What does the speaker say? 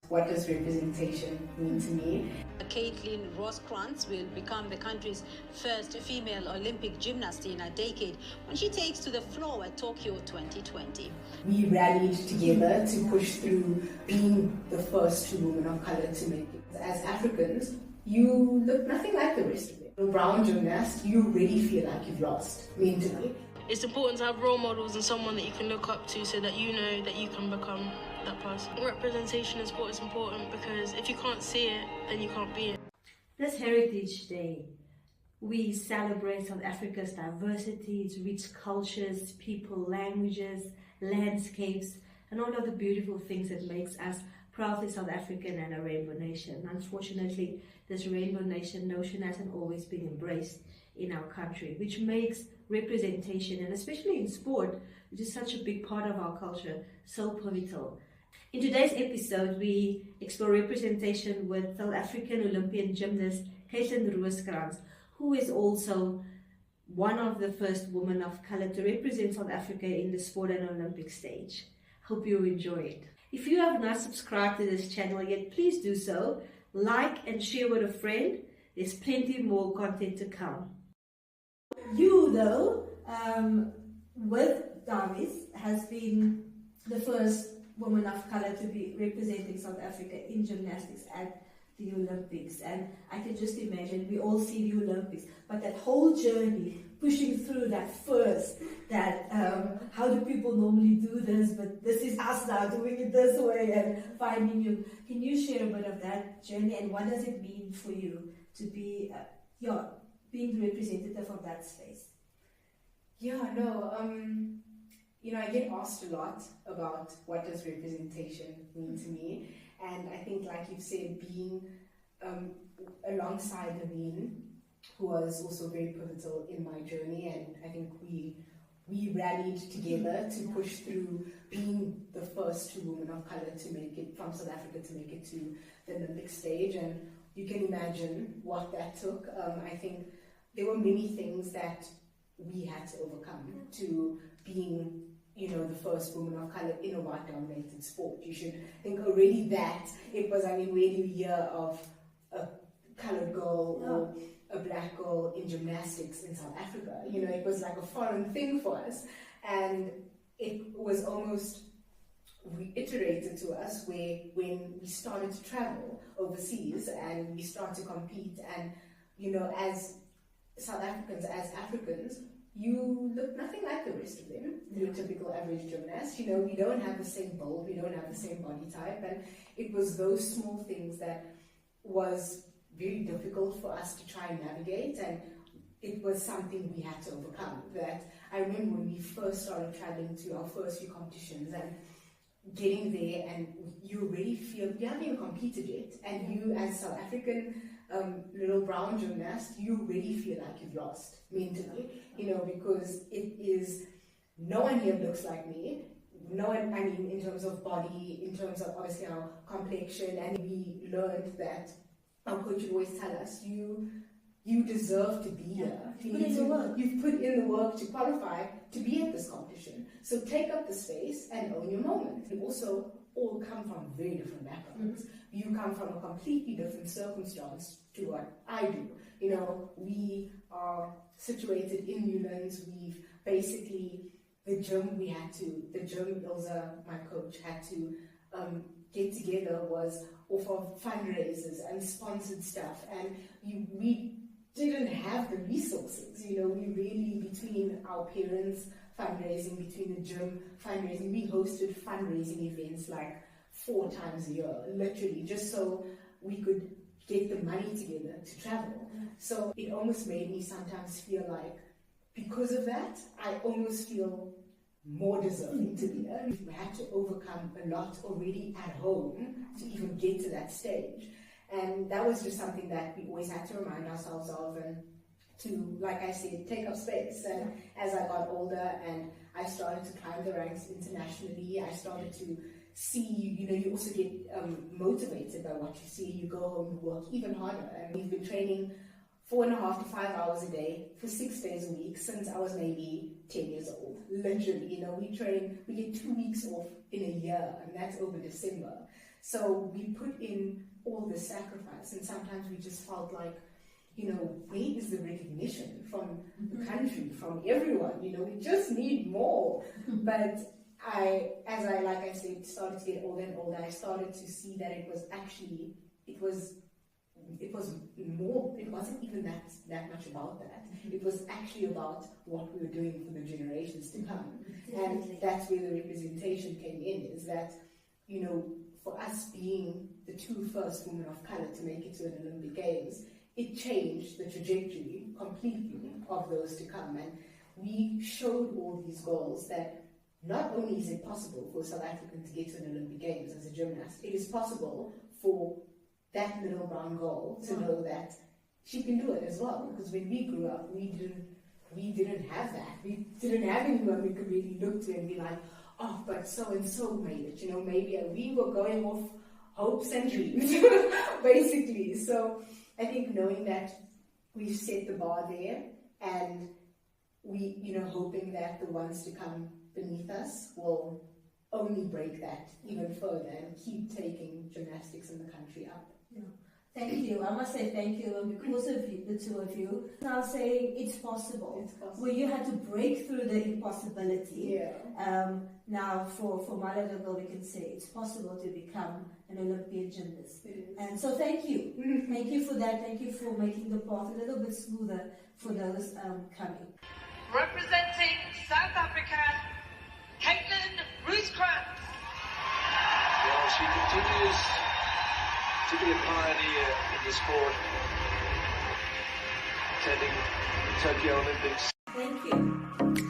what does representation mean to me. Rooskrantz will become the country's first female Olympic gymnast in a decade when she takes to the floor at Tokyo 2020. We rallied together to push through being the first two women of color to make it. As Africans, you look nothing like the rest of them. A brown gymnast, you really feel like you've lost mentally. It's important to have role models and someone that you can look up to so that you know that you can become that person. Representation in sport is important because if you can't see it, then you can't be it. This Heritage Day, we celebrate South Africa's diversity, its rich cultures, people, languages, landscapes, and all of the beautiful things that makes us proudly South African and a rainbow nation. Unfortunately, this rainbow nation notion hasn't always been embraced in our country, which makes representation, and especially in sport, which is such a big part of our culture, so pivotal. In today's episode, we explore representation with South African Olympic Gymnast Rooskrantz, who is also one of the first women of color to represent South Africa in the sport and Olympic stage. Hope you enjoy it. If you have not subscribed to this channel yet, please do so. Like and share with a friend. There's plenty more content to come. You, though, with Davis, has been the first woman of color to be representing South Africa in gymnastics at the Olympics. And I can just imagine, we all see the Olympics, but that whole journey, pushing through that first, that how do people normally do this, but this is us now doing it this way and finding you. Can you share a bit of that journey and what does it mean for you to be being the representative of that space? I get asked a lot about what does representation mean to me, and I think, like you've said, being alongside Naveen, who was also very pivotal in my journey, and I think we rallied together to push through being the first two women of color to make it from South Africa to make it to the Olympic stage, and you can imagine what that took. I think there were many things that we had to overcome to being, the first woman of color in a white-dominated sport. You should think already that it was, where do you hear of a colored girl or a black girl in gymnastics in South Africa? It was like a foreign thing for us, and it was almost reiterated to us when we started to travel overseas and we started to compete, and as South Africans, as Africans, you look nothing like the rest of them, your typical average gymnast. We don't have the same build, we don't have the same body type, and it was those small things that was very difficult for us to try and navigate, and it was something we had to overcome. That I remember when we first started traveling to our first few competitions and getting there, and you already feel you haven't even competed yet, and you as South African little brown gymnast, you really feel like you've lost mentally, because it is, no one here looks like me. No one, in terms of body, in terms of obviously our complexion, and we learned that our coach would always tell us, you deserve to be here. You've put in the work to qualify to be at this competition. So take up the space and own your moment. We also all come from very different backgrounds. You come from a completely different circumstance to what I do. We are situated in Newlands. We've basically, the gym Ilza, my coach, had to get together was off of fundraisers and sponsored stuff, and we didn't have the resources. We really, between our parents fundraising, between the gym fundraising, we hosted fundraising events like 4 times a year, literally, just so we could get the money together to travel. So it almost made me sometimes feel like, because of that, I almost feel more deserving to be there. We had to overcome a lot already at home to even get to that stage. And that was just something that we always had to remind ourselves of, and to, like I said, take up space. And as I got older and I started to climb the ranks internationally, I started to see, you also get motivated by what you see. You go home, you work even harder. And we've been training 4.5 to 5 hours a day for 6 days a week since I was maybe 10 years old. Literally, we get 2 weeks off in a year, and that's over December. So we put in all the sacrifice, and sometimes we just felt like, you know, where is the recognition from the country, from everyone? You know, we just need more. But as I said, started to get older and older, I started to see that it wasn't even that much about that. It was actually about what we were doing for the generations to come. And that's where the representation came in, is that, you know, for us being the two first women of color to make it to an Olympic Games, it changed the trajectory completely of those to come. And we showed all these girls that not only is it possible for South African to get to an Olympic Games as a gymnast, it is possible for that little brown girl to know that she can do it as well. Because when we grew up, we didn't have that. We didn't have anyone we could really look to and be like, oh, but so and so made it. You know, maybe we were going off hopes and dreams, basically. So I think knowing that we've set the bar there, and we, you know, hoping that the ones to come beneath us will only break that even further and keep taking gymnastics in the country up. Yeah. Thank you. I must say thank you, and because of you, the two of you, now saying it's possible. It's possible. Well, you had to break through the impossibility. Yeah. Now, for my little girl, we can say it's possible to become an Olympian gymnast. And so thank you. Thank you for that. Thank you for making the path a little bit smoother for those coming. Representing South Africa, Rooskrantz. Well, she continues to be a pioneer in the sport, attending the Tokyo Olympics. Thank you.